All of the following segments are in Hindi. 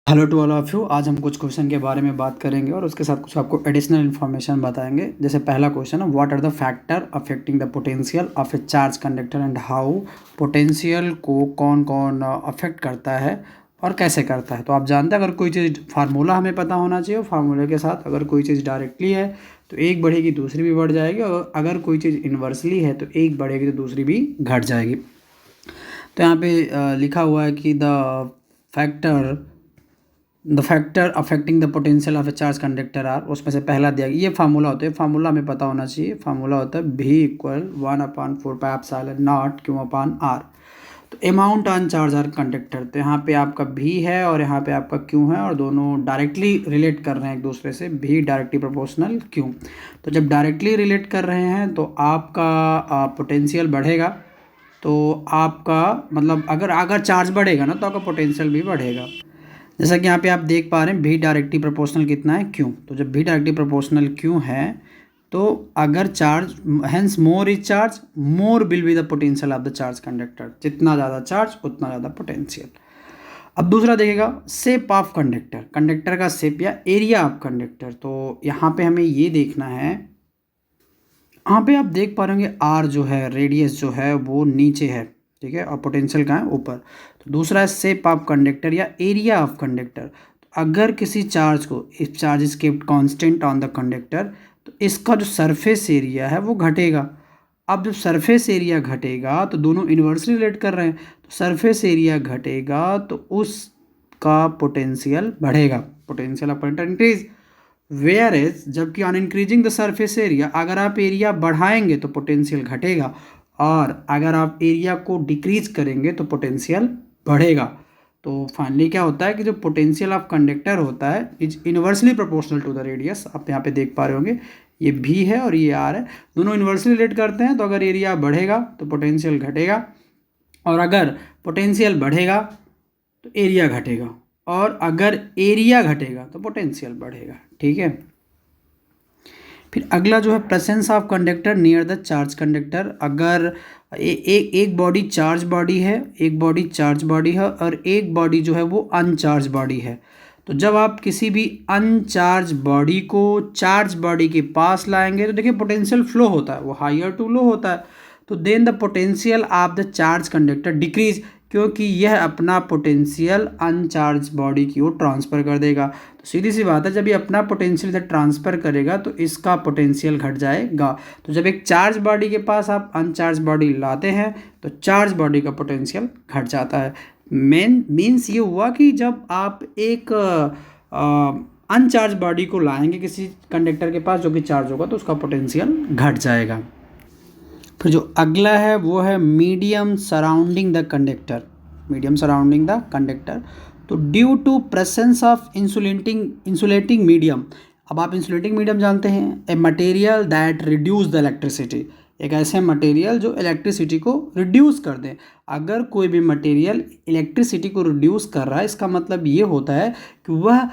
Hello to all of you. आज हम कुछ क्वेश्चन के बारे में बात करेंगे और उसके साथ कुछ आपको एडिशनल इन्फॉर्मेशन बताएंगे। जैसे पहला क्वेश्चन है, what are the factor affecting the potential of a charge conductor and how potential को कौन कौन अफेक्ट करता है और कैसे करता है। तो आप जानते हैं, अगर कोई चीज़ फार्मूला हमें पता होना चाहिए, फार्मूले के साथ अगर कोई चीज़ डायरेक्टली है तो एक बढ़ेगी दूसरी भी बढ़ जाएगी, और अगर कोई चीज़ इन्वर्सली है तो एक बढ़ेगी तो दूसरी भी घट जाएगी। तो यहाँ पे लिखा हुआ है कि the factor affecting the potential of a charge conductor are, उसमें से पहला दिया गया। ये फार्मूला होता है, फार्मूला हमें पता होना चाहिए। फार्मूला होता है V इक्वल 1/4πε0 Q/R। तो amount on charge are conductor, तो यहाँ पे आपका V है और यहाँ पे आपका Q है, और दोनों डायरेक्टली रिलेट कर रहे हैं एक दूसरे से। V directly proportional Q। तो जब डायरेक्टली रिलेट कर रहे हैं तो आपका पोटेंशियल बढ़ेगा, तो आपका मतलब अगर चार्ज बढ़ेगा ना तो आपका पोटेंशियल भी बढ़ेगा। जैसा कि यहाँ पे आप देख पा रहे हैं, V डायरेक्टली प्रोपोर्शनल कितना है, Q। तो जब V डायरेक्टली प्रोपोर्शनल Q है तो अगर charge, hence more is charge more will be the potential of the charge conductor. जितना ज़्यादा चार्ज उतना ज़्यादा पोटेंशियल। अब दूसरा देखिएगा, शेप ऑफ कंडक्टर, कंडक्टर का शेप या एरिया ऑफ कंडक्टर। तो यहाँ पे हमें ये देखना है, यहाँ पे आप देख पा रहे होंगे R जो है, रेडियस जो है वो नीचे है, ठीक है, और पोटेंशियल कहाँ है, ऊपर। तो दूसरा है शेप ऑफ कंडक्टर या एरिया ऑफ कंडक्टर। तो अगर किसी चार्ज को, if charge is kept constant on the conductor, तो इसका जो सरफेस एरिया है वो घटेगा। अब जब सरफेस एरिया घटेगा तो दोनों इन्वर्सली रिलेट कर रहे हैं, तो सरफेस एरिया घटेगा तो उसका पोटेंशियल बढ़ेगा, potential of conductor increase. Whereas जबकि on increasing the surface area, अगर आप एरिया बढ़ाएंगे तो पोटेंशियल घटेगा, और अगर आप एरिया को डिक्रीज करेंगे तो पोटेंशियल बढ़ेगा। तो फाइनली क्या होता है कि जो पोटेंशियल ऑफ कंडक्टर होता है is inversely proportional to the radius. आप यहाँ पे देख पा रहे होंगे, ये V है और ये R है, दोनों इन्वर्सली रिलेट करते हैं। तो अगर एरिया बढ़ेगा तो पोटेंशियल घटेगा, और अगर पोटेंशियल बढ़ेगा तो एरिया घटेगा, और अगर एरिया घटेगा तो पोटेंशियल बढ़ेगा, ठीक है। फिर अगला जो है, presence of conductor near the charge conductor. अगर एक बॉडी चार्ज बॉडी है, एक बॉडी चार्ज बॉडी है, और एक बॉडी जो है वो अनचार्ज बॉडी है। तो जब आप किसी भी अनचार्ज बॉडी को चार्ज बॉडी के पास लाएंगे तो देखिए पोटेंशियल फ्लो होता है, वो हायर टू लो होता है। तो then the potential of the charge conductor decrease, क्योंकि यह अपना पोटेंशियल अनचार्ज बॉडी की ओर ट्रांसफ़र कर देगा। तो सीधी सी बात है, जब ये अपना पोटेंशियल इधर ट्रांसफ़र करेगा तो इसका पोटेंशियल घट जाएगा। तो जब एक चार्ज बॉडी के पास आप अनचार्ज बॉडी लाते हैं तो चार्ज बॉडी का पोटेंशियल घट जाता है। मीन्स ये हुआ कि जब आप एक अनचार्ज बॉडी को लाएंगे किसी कंडक्टर के पास जो कि चार्ज होगा तो उसका पोटेंशियल घट जाएगा। फिर जो अगला है वो है medium surrounding the conductor, medium surrounding the conductor. तो due to presence of insulating medium. अब आप इंसुलेटिंग मीडियम जानते हैं, a material that reduce the electricity, एक ऐसे मटेरियल जो इलेक्ट्रिसिटी को रिड्यूस कर दें। अगर कोई भी मटेरियल इलेक्ट्रिसिटी को रिड्यूस कर रहा है, इसका मतलब ये होता है कि वह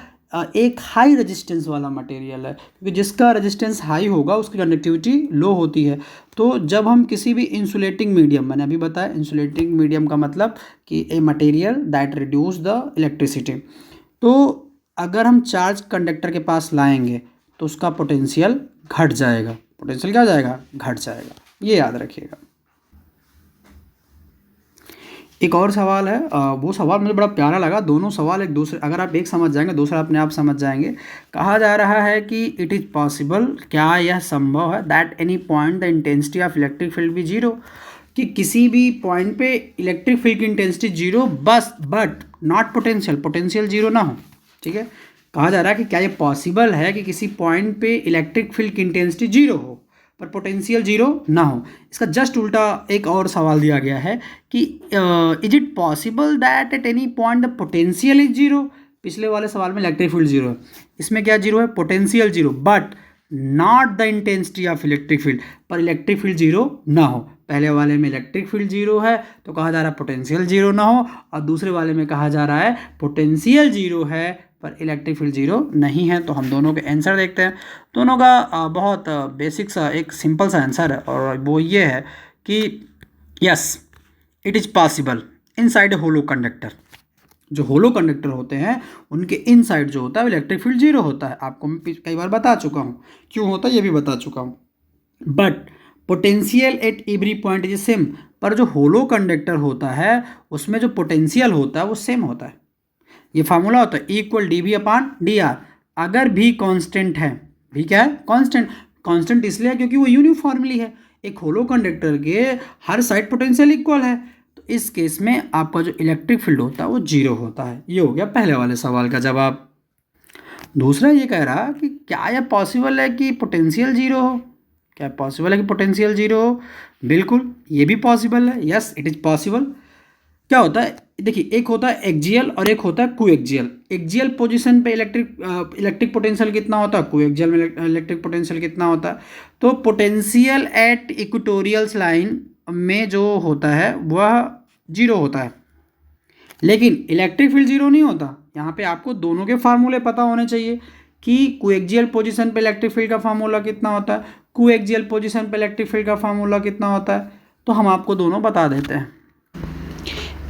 एक हाई रेजिस्टेंस वाला मटेरियल है, क्योंकि जिसका रेजिस्टेंस हाई होगा उसकी कंडक्टिविटी लो होती है। तो जब हम किसी भी इंसुलेटिंग मीडियम, मैंने अभी बताया इंसुलेटिंग मीडियम का मतलब कि ए material that reduce the electricity, तो अगर हम चार्ज कंडक्टर के पास लाएंगे तो उसका पोटेंशियल घट जाएगा। पोटेंशियल क्या हो जाएगा, घट जाएगा, ये याद रखिएगा। एक और सवाल है, वो सवाल मुझे बड़ा प्यारा लगा। दोनों सवाल एक दूसरे, अगर आप एक समझ जाएंगे दूसरा अपने आप समझ जाएंगे। कहा जा रहा है कि इट इज़ पॉसिबल, क्या यह संभव है, that any point the intensity of electric field भी जीरो, कि किसी भी पॉइंट पे इलेक्ट्रिक फील्ड की intensity zero, but not potential, potential zero ना हो, ठीक है। कहा जा रहा है कि क्या ये पॉसिबल है कि किसी पॉइंट पे इलेक्ट्रिक फील्ड की इंटेंसिटी जीरो हो पर पोटेंशियल जीरो ना हो। इसका जस्ट उल्टा एक और सवाल दिया गया है कि is it possible that at any point the potential is zero. पिछले वाले सवाल में इलेक्ट्रिक फील्ड जीरो है, इसमें क्या जीरो है, potential zero, but not the intensity of electric field, पर इलेक्ट्रिक फील्ड जीरो ना हो। पहले वाले में इलेक्ट्रिक फील्ड जीरो है तो कहा जा रहा है पोटेंशियल जीरो ना हो, और दूसरे वाले में कहा जा रहा है पोटेंशियल जीरो है पर इलेक्ट्रिक फील्ड जीरो नहीं है। तो हम दोनों के आंसर देखते हैं। दोनों का बहुत बेसिक सा एक सिंपल सा आंसर है और वो ये है कि yes it is possible inside a hollow conductor. जो होलो कंडक्टर होते हैं उनके इनसाइड जो होता है इलेक्ट्रिक फील्ड जीरो होता है। आपको मैं कई बार बता चुका हूँ क्यों होता है, ये भी बता चुका हूँ। But potential at every point is same. पर जो होलो कंडक्टर होता है उसमें जो पोटेंशियल होता है वो सेम होता है। ये फार्मूला होता है equal D V upon D R. अगर भी कांस्टेंट है, भी क्या है कांस्टेंट, कांस्टेंट इसलिए है क्योंकि वो यूनिफॉर्मली है। एक होलो कंडक्टर के हर साइड पोटेंशियल इक्वल है, तो इस केस में आपका जो इलेक्ट्रिक फील्ड होता है वो जीरो होता है। ये हो गया पहले वाले सवाल का जवाब। दूसरा ये कह रहा कि क्या यह पॉसिबल है कि पोटेंशियल जीरो हो। क्या पॉसिबल है कि पोटेंशियल जीरो हो? बिल्कुल, ये भी पॉसिबल है। Yes it is possible. क्या होता है देखिए, एक होता है एक्जियल और एक होता है कोएक्सियल। एक्जियल पोजीशन पे इलेक्ट्रिक पोटेंशियल कितना होता है, कोएक्सियल में इलेक्ट्रिक पोटेंशियल कितना होता है। तो पोटेंशियल एट इक्वेटोरियल लाइन में जो होता है वह जीरो होता है, लेकिन इलेक्ट्रिक फील्ड जीरो नहीं होता। यहाँ पे आपको दोनों के फार्मूले पता होने चाहिए कि कोएक्सियल पोजीशन पे इलेक्ट्रिक फील्ड का फार्मूला कितना होता है, कोएक्सियल पोजीशन पे इलेक्ट्रिक फील्ड का फार्मूला कितना होता है। तो हम आपको दोनों बता देते हैं।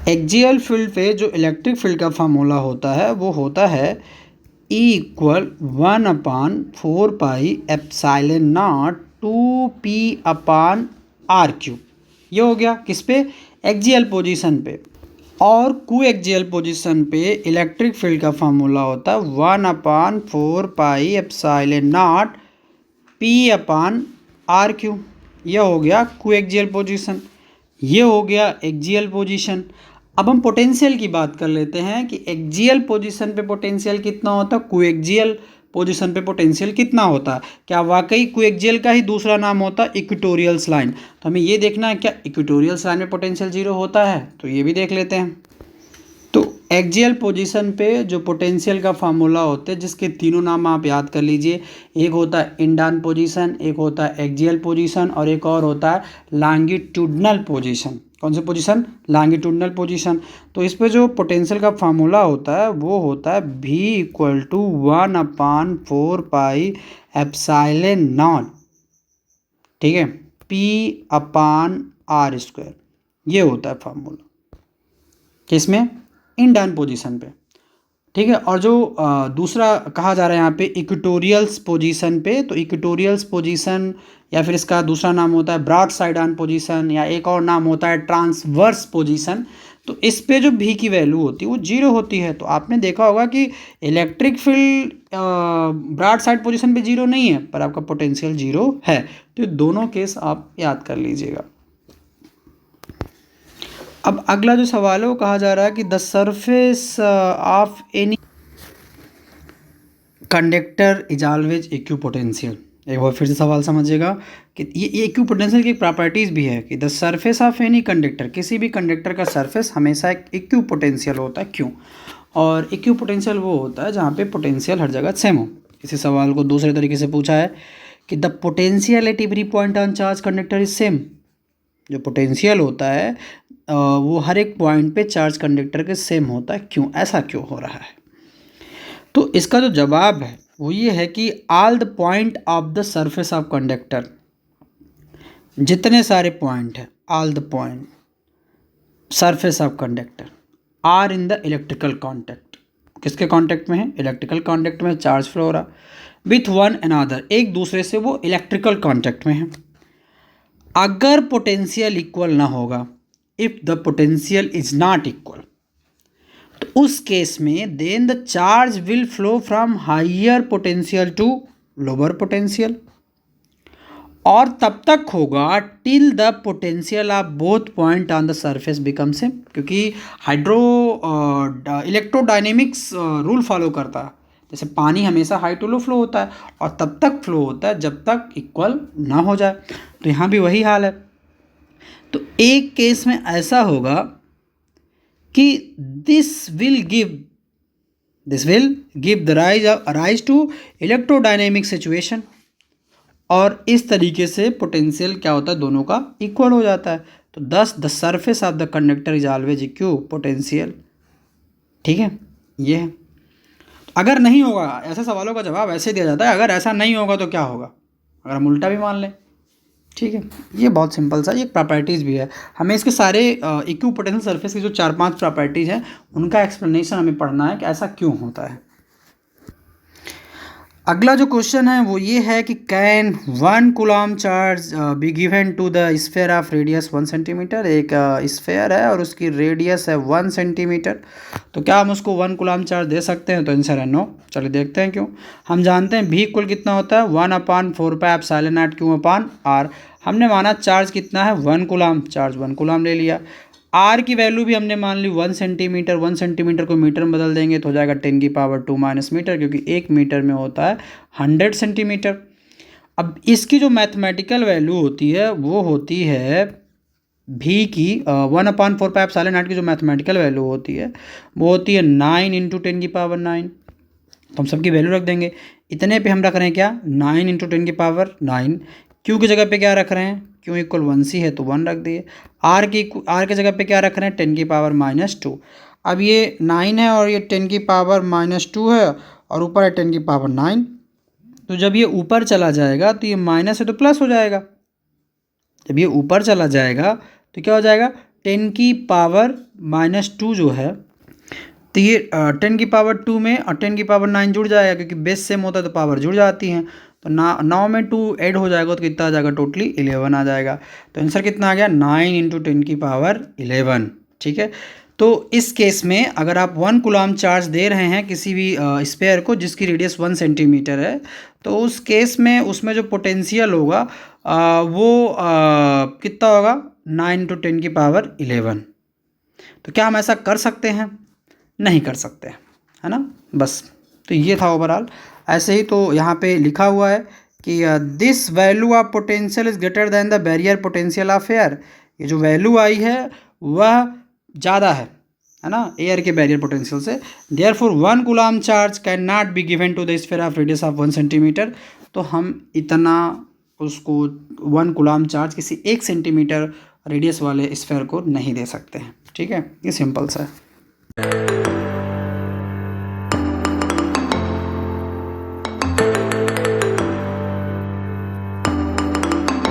एक्सियल फील्ड पे जो इलेक्ट्रिक फील्ड का फार्मूला होता है वो होता है E इक्वल 1/4πε0 2p/r³। ये हो गया किस पे, एक्सियल पोजीशन पे। और कोएक्सियल पोजीशन पे इलेक्ट्रिक फील्ड का फार्मूला होता है 1/4πε0 p/r³। यह हो गया कोएक्सियल पोजीशन, ये हो गया एक्सियल पोजीशन। अब हम पोटेंशियल की बात कर लेते हैं कि एक्सियल पोजीशन पे पोटेंशियल कितना होता है, कोएक्सियल पोजीशन पे पोटेंशियल कितना होता है। क्या वाकई कोएक्सियल का ही दूसरा नाम होता है इक्वेटोरियल लाइन। तो हमें ये देखना है क्या इक्वेटोरियल लाइन में पोटेंशियल जीरो होता है, तो ये भी देख लेते हैं। तो एक्सियल पोजीशन पे जो पोटेंशियल का फार्मूला होता है जिसके तीनों नाम आप याद कर लीजिए, एक होता है इंडान पोजीशन, एक होता है एक्सियल पोजीशन और एक और होता है लॉन्गिट्यूडनल पोजीशन। कौन सी पोजीशन, लॉन्गिट्यूडनल पोजीशन। तो इस पे जो पोटेंशियल का फार्मूला होता है वो होता है V इक्वल टू 1/4πε0, ठीक है, p/r²। ये होता है फार्मूला किसमें, इंडान पोजीशन पे, ठीक है। और जो दूसरा कहा जा रहा है यहाँ पे इक्वेटोरियल्स पोजीशन पे, तो इक्वेटोरियल्स पोजीशन या फिर इसका दूसरा नाम होता है ब्रॉड साइड ऑन पोजीशन या एक और नाम होता है ट्रांसवर्स पोजीशन। तो इस पे जो भी की वैल्यू होती है वो जीरो होती है। तो आपने देखा होगा कि electric field broad side position पे जीरो नहीं है पर आपका पोटेंशियल जीरो है। तो दोनों केस आप याद कर लीजिएगा। अब अगला जो सवाल है वो कहा जा रहा है कि the surface of any conductor is always equipotential. एक बार फिर से सवाल समझिएगा कि ये इक्विपोटेंशियल की प्रॉपर्टीज़ भी है कि the surface of any conductor, किसी भी कंडक्टर का सरफेस हमेशा एक इक्विपोटेंशियल होता है। क्यों? और इक्विपोटेंशियल वो होता है जहाँ पे पोटेंशियल हर जगह सेम हो। इसी सवाल को दूसरे तरीके से पूछा है कि the potential at every point on charge conductor is same. जो पोटेंशियल होता है वो हर एक पॉइंट पे चार्ज कंडक्टर के सेम होता है। क्यों, ऐसा क्यों हो रहा है? तो इसका जो जवाब है वो ये है कि all the point of the surface of conductor, जितने सारे पॉइंट हैं, all the point surface of conductor are in the electrical contact. किसके कॉन्टैक्ट में है? इलेक्ट्रिकल कॉन्टैक्ट में चार्ज फ्लो हो रहा विथ वन अनदर, एक दूसरे से वो इलेक्ट्रिकल कॉन्टैक्ट में है। अगर पोटेंशियल इक्वल ना होगा, if the potential is not equal, तो उस केस में then the charge will flow from higher potential to lower potential, और तब तक होगा till the potential of both point on the surface become same. क्योंकि इलेक्ट्रोडायनेमिक्स रूल फॉलो करता है, जैसे पानी हमेशा हाई टू लो फ्लो होता है और तब तक फ्लो होता है जब तक इक्वल ना हो जाए। तो यहाँ भी वही हाल है। तो एक केस में ऐसा होगा कि this will give the rise to electrodynamic situation, और इस तरीके से पोटेंशियल क्या होता है, दोनों का इक्वल हो जाता है। तो दस the surface of the conductor is always equal potential, ठीक है, ये है। तो अगर नहीं होगा, ऐसे सवालों का जवाब ऐसे दिया जाता है, अगर ऐसा नहीं होगा तो क्या होगा, अगर हम उल्टा भी मान लें। ठीक है, ये बहुत सिंपल सा, ये प्रॉपर्टीज़ भी है। हमें इसके सारे इक्विपोटेंशियल सरफेस की जो 4-5 प्रॉपर्टीज़ हैं उनका एक्सप्लेनेशन हमें पढ़ना है कि ऐसा क्यों होता है। अगला जो क्वेश्चन है वो ये है कि can 1 coulomb charge be given to the sphere of radius 1 centimetre. एक स्फेयर है और उसकी रेडियस है 1 सेंटीमीटर, तो क्या हम उसको 1 कूलम चार्ज दे सकते हैं? तो आंसर है नो। चलिए देखते हैं क्यों। हम जानते हैं भी इक्वल कितना होता है 1/4πε0 Q/r। हमने माना चार्ज कितना है 1 कूलम, चार्ज 1 कूलम ले लिया। आर की वैल्यू भी हमने मान ली 1 सेंटीमीटर, 1 सेंटीमीटर को मीटर में बदल देंगे तो हो जाएगा 10⁻² मीटर, क्योंकि 1 मीटर में होता है 100 सेंटीमीटर। अब इसकी जो मैथमेटिकल वैल्यू होती है वो होती है भी की 1/4πε0 की जो मैथमेटिकल वैल्यू होती है वो होती है 9 × 10⁹। तो हम सबकी वैल्यू रख देंगे। इतने पे हम रख रहे हैं क्या 9 × 10⁹। क्यू की जगह पे क्या रख रहे हैं, क्यू इक्वल 1c है तो 1 रख दिए। आर की जगह पे क्या रख रहे हैं 10⁻²। अब ये 9 है और ये 10⁻² है और ऊपर है 10⁻9। तो जब ये ऊपर चला जाएगा तो ये माइनस है तो प्लस हो जाएगा। जब ये ऊपर चला जाएगा तो क्या हो जाएगा 10⁻² जो है तो ये 10⁻² में और 10⁻9 जुड़ जाएगा, क्योंकि बेस सेम होता है तो पावर जुड़ जाती हैं। तो 9 में 2 ऐड हो जाएगा तो कितना आ जाएगा, टोटली 11 आ जाएगा। तो आंसर कितना आ गया 9 × 10⁻11। ठीक है, तो इस केस में अगर आप 1 कूलम चार्ज दे रहे हैं किसी भी स्फेयर को जिसकी रेडियस 1 सेंटीमीटर है, तो उस केस में उसमें जो पोटेंशियल होगा वो कितना होगा 9 × 10⁻11। तो क्या हम ऐसा कर सकते हैं? नहीं कर सकते, है ना। बस तो ये था ओवरऑल। ऐसे ही तो यहाँ पे लिखा हुआ है कि this value of potential is greater than the barrier potential of air. ये जो वैल्यू आई है वह ज़्यादा है ना एयर के बैरियर पोटेंशियल से। Therefore 1 coulomb charge can not be given to the sphere of radius of 1 centimetre. तो हम इतना उसको 1 कूलम चार्ज किसी 1 सेंटीमीटर रेडियस वाले स्फीयर को नहीं दे सकते हैं। ठीक है, ये सिंपल सा है।